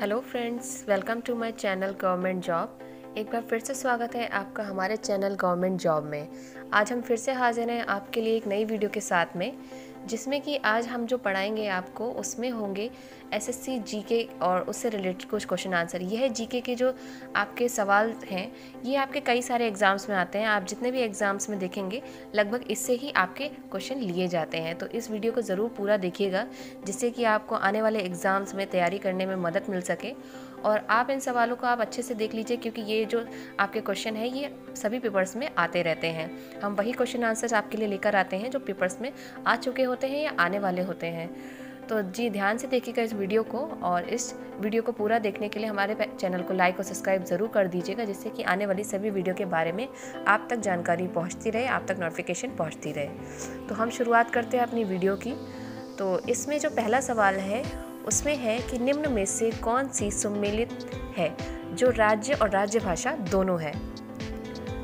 Hello friends, welcome to my channel government job. एक बार फिर से स्वागत है आपका हमारे चैनल गवर्नमेंट जॉब में। आज हम फिर से हाजिर हैं आपके लिए एक नई वीडियो के साथ में, जिसमें कि आज हम जो पढ़ाएंगे आपको उसमें होंगे एसएससी जीके और उससे रिलेटेड कुछ क्वेश्चन आंसर। यह जीके के जो आपके सवाल हैं ये आपके कई सारे एग्ज़ाम्स में आते हैं। आप जितने भी एग्ज़ाम्स में देखेंगे लगभग इससे ही आपके क्वेश्चन लिए जाते हैं। तो इस वीडियो को ज़रूर पूरा देखिएगा, जिससे कि आपको आने वाले एग्ज़ाम्स में तैयारी करने में मदद मिल सके। और आप इन सवालों को आप अच्छे से देख लीजिए, क्योंकि ये जो आपके क्वेश्चन है ये सभी पेपर्स में आते रहते हैं। हम वही क्वेश्चन आंसर्स आपके लिए लेकर आते हैं जो पेपर्स में आ चुके होते हैं या आने वाले होते हैं। तो जी ध्यान से देखिएगा इस वीडियो को, और इस वीडियो को पूरा देखने के लिए हमारे चैनल को लाइक और सब्सक्राइब ज़रूर कर दीजिएगा, जिससे कि आने वाली सभी वीडियो के बारे में आप तक जानकारी पहुंचती रहे, आप तक नोटिफिकेशन पहुंचती रहे। तो हम शुरुआत करते हैं अपनी वीडियो की। तो इसमें जो पहला सवाल है उसमें है कि निम्न में से कौन सी सम्मिलित है जो राज्य और राज्य भाषा दोनों है।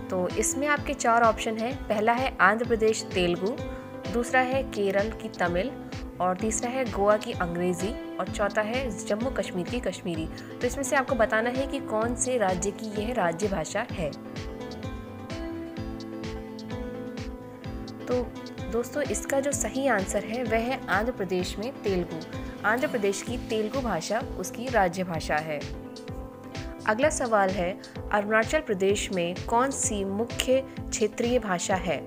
तो इसमें आपके 4 ऑप्शन हैं। पहला है आंध्र प्रदेश तेलुगु, दूसरा है केरल की तमिल, और तीसरा है गोवा की अंग्रेज़ी, और चौथा है जम्मू कश्मीर की कश्मीरी। तो इसमें से आपको बताना है कि कौन से राज्य की यह राज्य भाषा है। तो दोस्तों इसका जो सही आंसर है वह है आंध्र प्रदेश में तेलुगु। आंध्र प्रदेश की तेलुगु भाषा उसकी राज्य भाषा है। अगला सवाल है अरुणाचल प्रदेश में कौन सी मुख्य क्षेत्रीय भाषा है।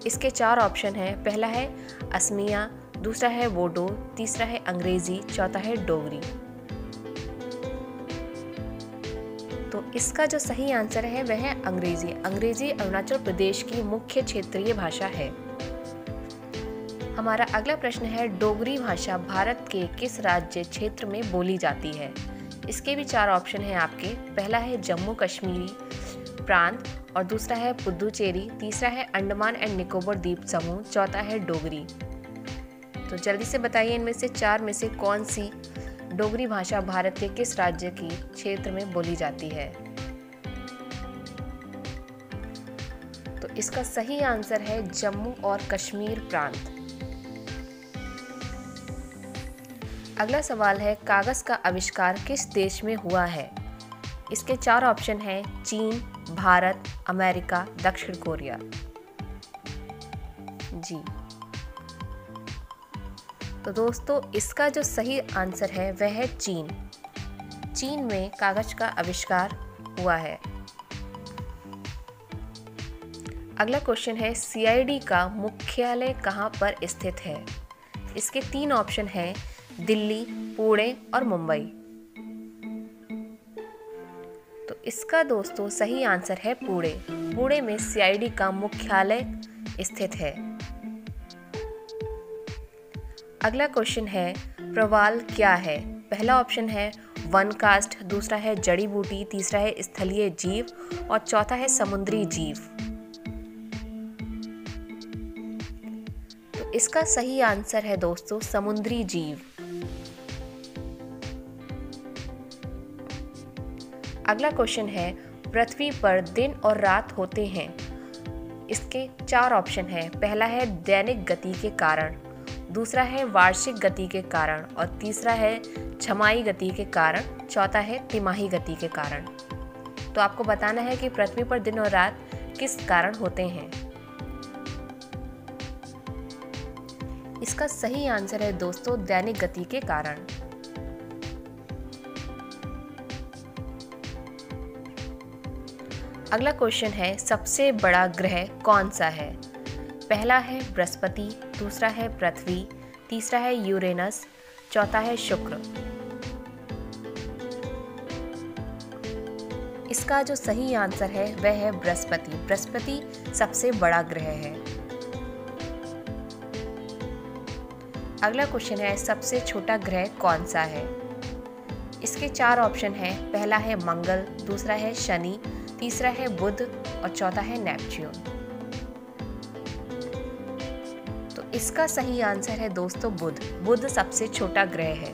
इसके 4 ऑप्शन हैं। पहला है असमिया, दूसरा है बोडो, तीसरा है अंग्रेजी, चौथा है डोगरी। तो इसका जो सही आंसर है वह है अंग्रेजी। अंग्रेजी अरुणाचल प्रदेश की मुख्य क्षेत्रीय भाषा है। हमारा अगला प्रश्न है डोगरी भाषा भारत के किस राज्य क्षेत्र में बोली जाती है। इसके भी 4 ऑप्शन हैं आपके। पहला है जम्मू कश्मीरी प्रांत, और दूसरा है पुदुचेरी, तीसरा है अंडमान एंड निकोबार द्वीप समूह, चौथा है डोगरी। तो जल्दी से बताइए इनमें से 4 में से कौन सी डोगरी भाषा भारत के किस राज्य की क्षेत्र में बोली जाती है। तो इसका सही आंसर है जम्मू और कश्मीर प्रांत। अगला सवाल है कागज का आविष्कार किस देश में हुआ है। इसके 4 ऑप्शन हैं चीन, भारत, अमेरिका, दक्षिण कोरिया। जी तो दोस्तों इसका जो सही आंसर है वह है चीन। चीन में कागज का आविष्कार हुआ है। अगला क्वेश्चन है सीआईडी का मुख्यालय कहाँ पर स्थित है। इसके 3 ऑप्शन हैं दिल्ली, पुणे और मुंबई। तो इसका दोस्तों सही आंसर है पुणे। पुणे में सीआईडी का मुख्यालय स्थित है। अगला क्वेश्चन है प्रवाल क्या है। पहला ऑप्शन है वन कास्ट, दूसरा है जड़ी बूटी, तीसरा है स्थलीय जीव, और चौथा है समुद्री जीव। तो इसका सही आंसर है दोस्तों समुद्री जीव। अगला क्वेश्चन है पृथ्वी पर दिन और रात होते हैं। इसके 4 ऑप्शन हैं। पहला है दैनिक गति के कारण, दूसरा है वार्षिक गति के कारण, और तीसरा है छमाही गति के कारण, चौथा है तिमाही गति के कारण। तो आपको बताना है कि पृथ्वी पर दिन और रात किस कारण होते हैं। इसका सही आंसर है दोस्तों दैनिक गति के कारण। अगला क्वेश्चन है सबसे बड़ा ग्रह कौन सा है। पहला है बृहस्पति, दूसरा है पृथ्वी, तीसरा है यूरेनस, चौथा है शुक्र। इसका जो सही आंसर है वह है बृहस्पति। बृहस्पति सबसे बड़ा ग्रह है। अगला क्वेश्चन है सबसे छोटा ग्रह कौन सा है। इसके 4 ऑप्शन हैं। पहला है मंगल, दूसरा है शनि, तीसरा है बुध, और चौथा है नेपच्यून। तो इसका सही आंसर है दोस्तों बुध। बुध सबसे छोटा ग्रह है।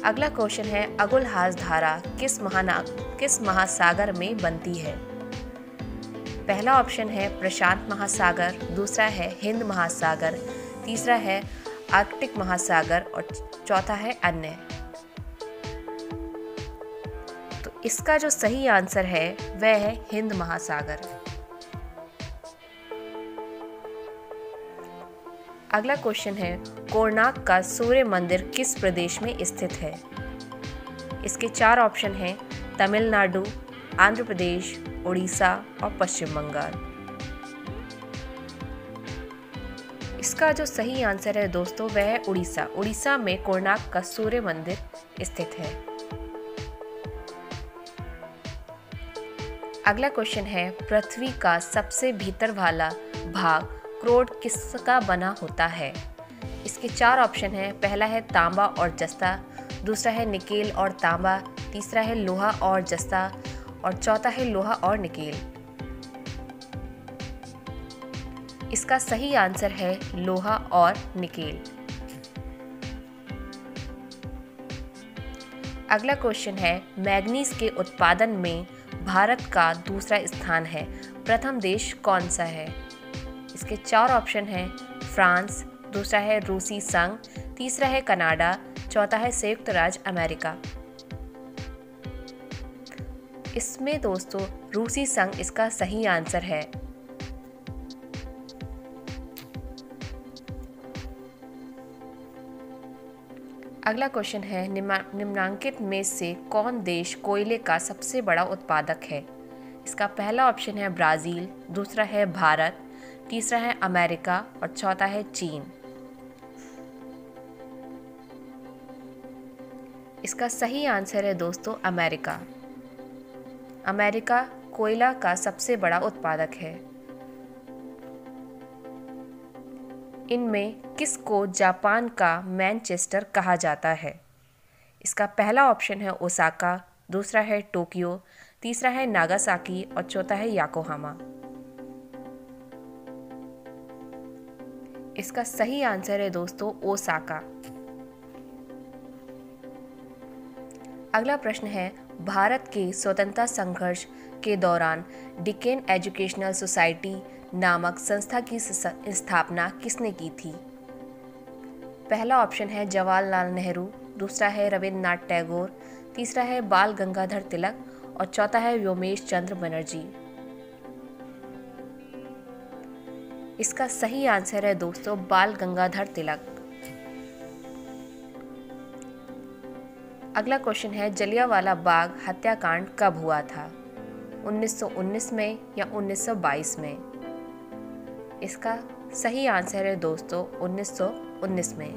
अगला क्वेश्चन है अगुलहास धारा किस महासागर में बनती है। पहला ऑप्शन है प्रशांत महासागर, दूसरा है हिंद महासागर, तीसरा है आर्कटिक महासागर और चौथा है अन्य। तो इसका जो सही आंसर है वह है हिंद महासागर। अगला क्वेश्चन है, कोणार्क का सूर्य मंदिर किस प्रदेश में स्थित है? इसके 4 ऑप्शन हैं, तमिलनाडु, आंध्र प्रदेश, उड़ीसा और पश्चिम बंगाल। इसका जो सही आंसर है दोस्तों वह है उड़ीसा। उड़ीसा में कोणार्क का सूर्य मंदिर स्थित है। अगला क्वेश्चन है, पृथ्वी का सबसे भीतर वाला भाग क्रोड किसका बना होता है? इसके 4 ऑप्शन हैं, पहला है तांबा और जस्ता, दूसरा है निकेल और तांबा, तीसरा है लोहा और जस्ता और चौथा है लोहा और निकेल। इसका सही आंसर है लोहा और निकेल। अगला क्वेश्चन है, मैग्नीज के उत्पादन में भारत का दूसरा स्थान है, प्रथम देश कौन सा है? इसके 4 ऑप्शन हैं, फ्रांस, दूसरा है रूसी संघ, तीसरा है कनाडा, चौथा है संयुक्त राज्य अमेरिका। इसमें दोस्तों रूसी संघ इसका सही आंसर है। अगला क्वेश्चन है, निम्नलिखित में से कौन देश कोयले का सबसे बड़ा उत्पादक है? इसका पहला ऑप्शन है ब्राज़ील, दूसरा है भारत, तीसरा है अमेरिका और चौथा है चीन। इसका सही आंसर है दोस्तों अमेरिका। अमेरिका कोयला का सबसे बड़ा उत्पादक है। इनमें किसको जापान का मैनचेस्टर कहा जाता है? इसका पहला ऑप्शन है ओसाका, दूसरा है टोक्यो, तीसरा है नागासाकी और चौथा है योकोहामा। इसका सही आंसर है दोस्तों ओसाका। अगला प्रश्न है, भारत के स्वतंत्रता संघर्ष के दौरान डिकेन एजुकेशनल सोसाइटी नामक संस्था की स्थापना किसने की थी? पहला ऑप्शन है जवाहरलाल नेहरू, दूसरा है रविंद्रनाथ टैगोर, तीसरा है बाल गंगाधर तिलक और चौथा है व्योमेश चंद्र बनर्जी। इसका सही आंसर है दोस्तों बाल गंगाधर तिलक। अगला क्वेश्चन है, जलियांवाला बाग हत्याकांड कब हुआ था? 1919 में या 1922 में? इसका सही आंसर है दोस्तों 1919 में।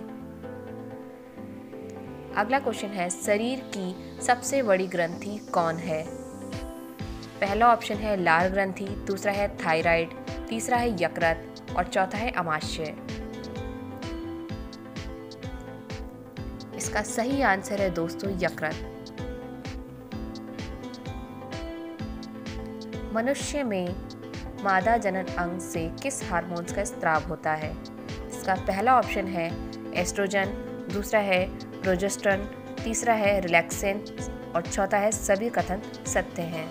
अगला क्वेश्चन है, शरीर की सबसे बड़ी ग्रंथि कौन है? पहला ऑप्शन है लाल ग्रंथि, दूसरा है थायराइड, तीसरा है यकृत और चौथा है अमाशय। इसका सही आंसर है दोस्तों यकृत। मनुष्य में मादा जनन अंग से किस हार्मोन्स का स्राव होता है? इसका पहला ऑप्शन है एस्ट्रोजन, दूसरा है प्रोजेस्टेरोन, तीसरा है रिलैक्सिन और चौथा है सभी कथन सत्य हैं।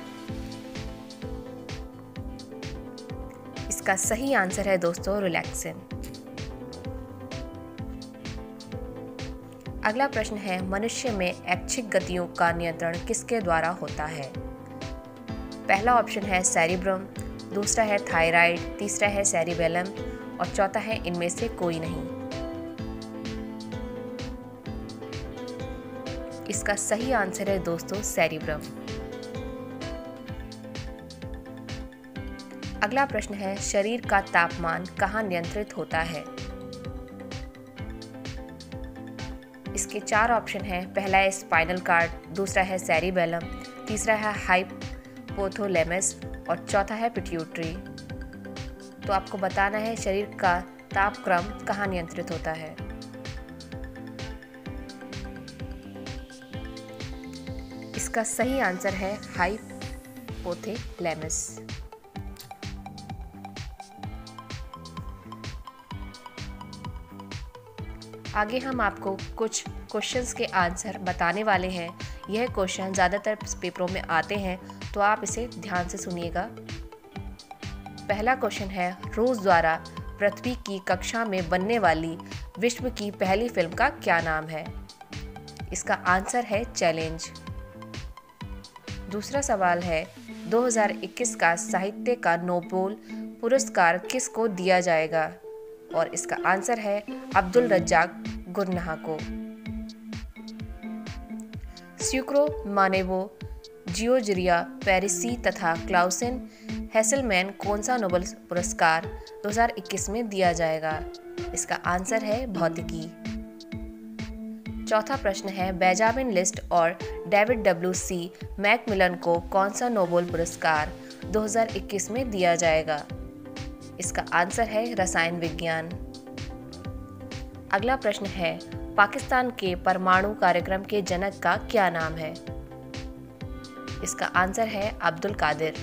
इसका सही आंसर है दोस्तों रिलैक्सिन। अगला प्रश्न है, मनुष्य में ऐच्छिक गतियों का नियंत्रण किसके द्वारा होता है? पहला ऑप्शन है सेरिब्रम, दूसरा है थायराइड, तीसरा है सेरिबेलम और चौथा है इनमें से कोई नहीं। इसका सही आंसर है दोस्तों सेरिब्रम। अगला प्रश्न है, शरीर का तापमान कहाँ नियंत्रित होता है? इसके 4 ऑप्शन हैं, पहला है स्पाइनल कार्ड, दूसरा है सेरिबेलम, तीसरा है हाइपोथैलेमस और चौथा है पिट्यूटरी। तो आपको बताना है शरीर का तापक्रम कहाँ नियंत्रित होता है। इसका सही आंसर है हाइपोथैलेमस। आगे हम आपको कुछ क्वेश्चंस के आंसर बताने वाले हैं। यह क्वेश्चन ज़्यादातर पेपरों में आते हैं, तो आप इसे ध्यान से सुनिएगा। पहला क्वेश्चन है, रूस द्वारा पृथ्वी की कक्षा में बनने वाली विश्व की पहली फिल्म का क्या नाम है? इसका आंसर है चैलेंज। दूसरा सवाल है 2021 का साहित्य का नोबेल पुरस्कार किसको दिया जाएगा? और इसका आंसर है अब्दुल रज्जाक गुरनाह को। स्यूक्रो मानेवो, जियोजिरिया पेरिसी तथा क्लाउसेन हेसलमैन कौन सा नोबेल पुरस्कार 2021 में दिया जाएगा? इसका आंसर है भौतिकी। चौथा प्रश्न है बेंजामिन लिस्ट और डेविड डब्ल्यू.सी. मैकमिलन को कौन सा नोबेल पुरस्कार 2021 में दिया जाएगा? इसका आंसर है रसायन विज्ञान। अगला प्रश्न है पाकिस्तान के परमाणु कार्यक्रम के जनक का क्या नाम है? इसका आंसर है अब्दुल कादिर।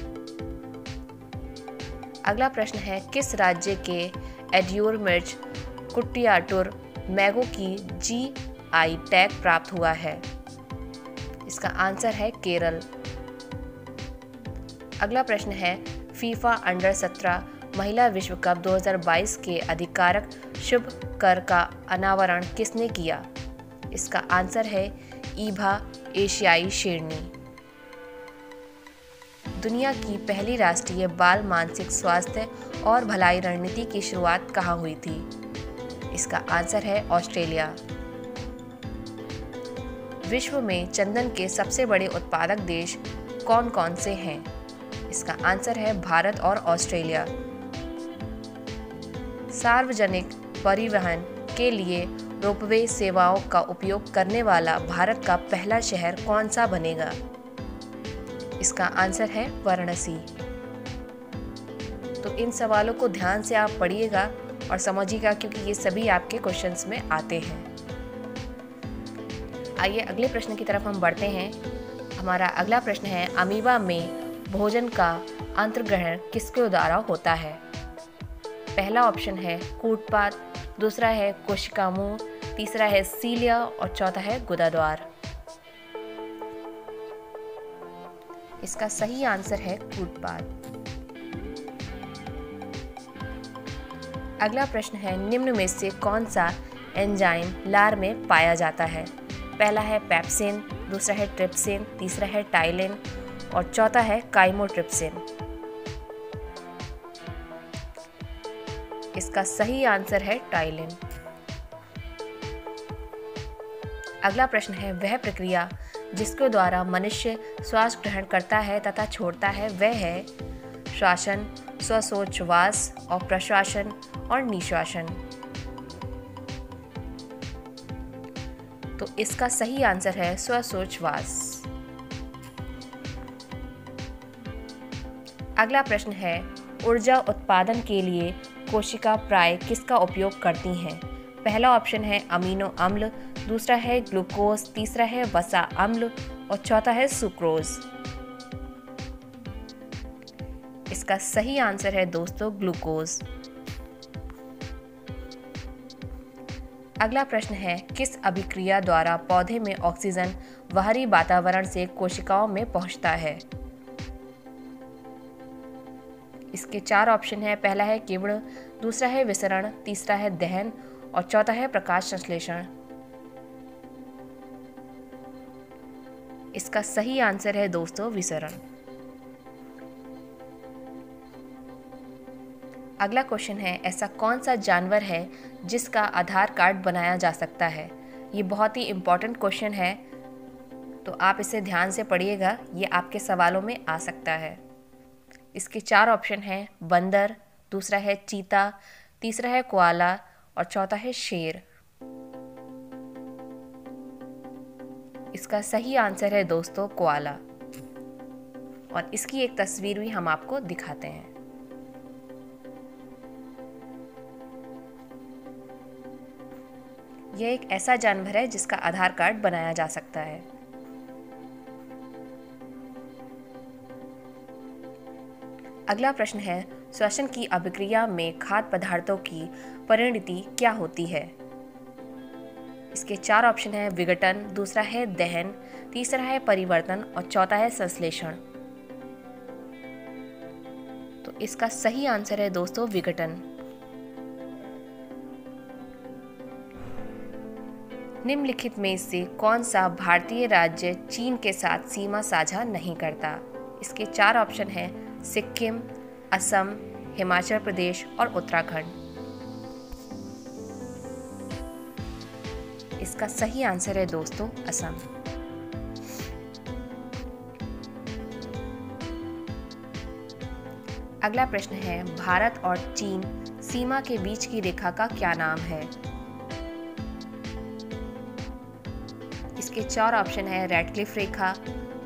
अगला प्रश्न है किस राज्य के एड्यूर मिर्च कुट्टियाटुर मैंगो की GI टैग प्राप्त हुआ है? इसका आंसर है केरल। अगला प्रश्न है फीफा अंडर 17 महिला विश्व कप 2022 के आधिकारिक शुभ कर का अनावरण किसने किया? इसका आंसर है ईभा एशियाई शेरनी। दुनिया की पहली राष्ट्रीय बाल मानसिक स्वास्थ्य और भलाई रणनीति की शुरुआत कहाँ हुई थी? इसका आंसर है ऑस्ट्रेलिया। विश्व में चंदन के सबसे बड़े उत्पादक देश कौन कौन से हैं? इसका आंसर है भारत और ऑस्ट्रेलिया। सार्वजनिक परिवहन के लिए रोपवे सेवाओं का उपयोग करने वाला भारत का पहला शहर कौन सा बनेगा? इसका आंसर है वाराणसी। तो इन सवालों को ध्यान से आप पढ़िएगा और समझिएगा क्योंकि ये सभी आपके क्वेश्चंस में आते हैं। आइए अगले प्रश्न की तरफ हम बढ़ते हैं। हमारा अगला प्रश्न है अमीबा में भोजन का अंतर्ग्रहण किसके द्वारा होता है? पहला ऑप्शन है कूटपाद, दूसरा है कोशिकामूल, तीसरा है सीलिया और चौथा है गुदाद्वार। इसका सही आंसर है कूटपाद। अगला प्रश्न है निम्न में से कौन सा एंजाइम लार में पाया जाता है? पहला है पेप्सिन, दूसरा है ट्रिप्सिन, तीसरा है टाइलिन और चौथा है काइमोट्रिप्सिन। इसका सही आंसर है टाइलिन। अगला प्रश्न है वह प्रक्रिया जिसके द्वारा मनुष्य श्वास ग्रहण करता है तथा छोड़ता है वह है श्वासन, स्वसोच्छवास और प्रश्वासन और निश्वासन। तो इसका सही आंसर है स्वसोच्छवास। अगला प्रश्न है ऊर्जा उत्पादन के लिए कोशिका प्राय किसका उपयोग करती हैं? पहला ऑप्शन है अमीनो अम्ल, दूसरा है ग्लूकोज, तीसरा है वसा अम्ल और चौथा है सुक्रोज। इसका सही आंसर है दोस्तों ग्लूकोज। अगला प्रश्न है किस अभिक्रिया द्वारा पौधे में ऑक्सीजन बाहरी वातावरण से कोशिकाओं में पहुंचता है? इसके 4 ऑप्शन है। पहला है किण्वन, दूसरा है विसरण, तीसरा है दहन और चौथा है प्रकाश संश्लेषण। इसका सही आंसर है दोस्तों विसरण। अगला क्वेश्चन है ऐसा कौन सा जानवर है जिसका आधार कार्ड बनाया जा सकता है? ये बहुत ही इम्पोर्टेंट क्वेश्चन है, तो आप इसे ध्यान से पढ़िएगा, ये आपके सवालों में आ सकता है। इसके 4 ऑप्शन हैं बंदर, दूसरा है चीता, तीसरा है कोआला और चौथा है शेर। इसका सही आंसर है दोस्तों कोआला और इसकी एक तस्वीर भी हम आपको दिखाते हैं। यह एक ऐसा जानवर है जिसका आधार कार्ड बनाया जा सकता है। अगला प्रश्न है श्वसन की अभिक्रिया में खाद्य पदार्थों की परिणति क्या होती है? इसके 4 ऑप्शन है विघटन, दूसरा है दहन, तीसरा है परिवर्तन और चौथा है संश्लेषण। तो इसका सही आंसर है दोस्तों विघटन। निम्नलिखित में से कौन सा भारतीय राज्य चीन के साथ सीमा साझा नहीं करता? इसके 4 ऑप्शन हैं: सिक्किम, असम, हिमाचल प्रदेश और उत्तराखंड। इसका सही आंसर है दोस्तों असम। अगला प्रश्न है, भारत और चीन सीमा के बीच की रेखा का क्या नाम है? इसके 4 ऑप्शन है: रैडक्लिफ रेखा,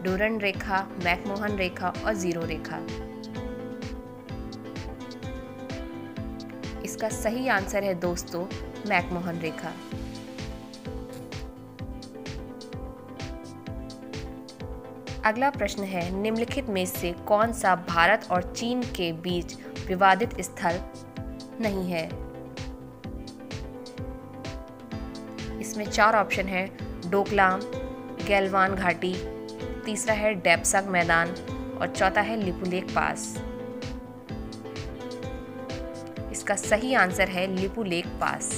डूरंड रेखा, मैकमोहन रेखा और जीरो रेखा। इसका सही आंसर है दोस्तों मैकमोहन रेखा। अगला प्रश्न है, निम्नलिखित में से कौन सा भारत और चीन के बीच विवादित स्थल नहीं है? इसमें 4 ऑप्शन है: डोकलाम, गैलवान घाटी, तीसरा है डेप्सांग मैदान और चौथा है लिपुलेख पास। इसका सही आंसर है लिपुलेख पास।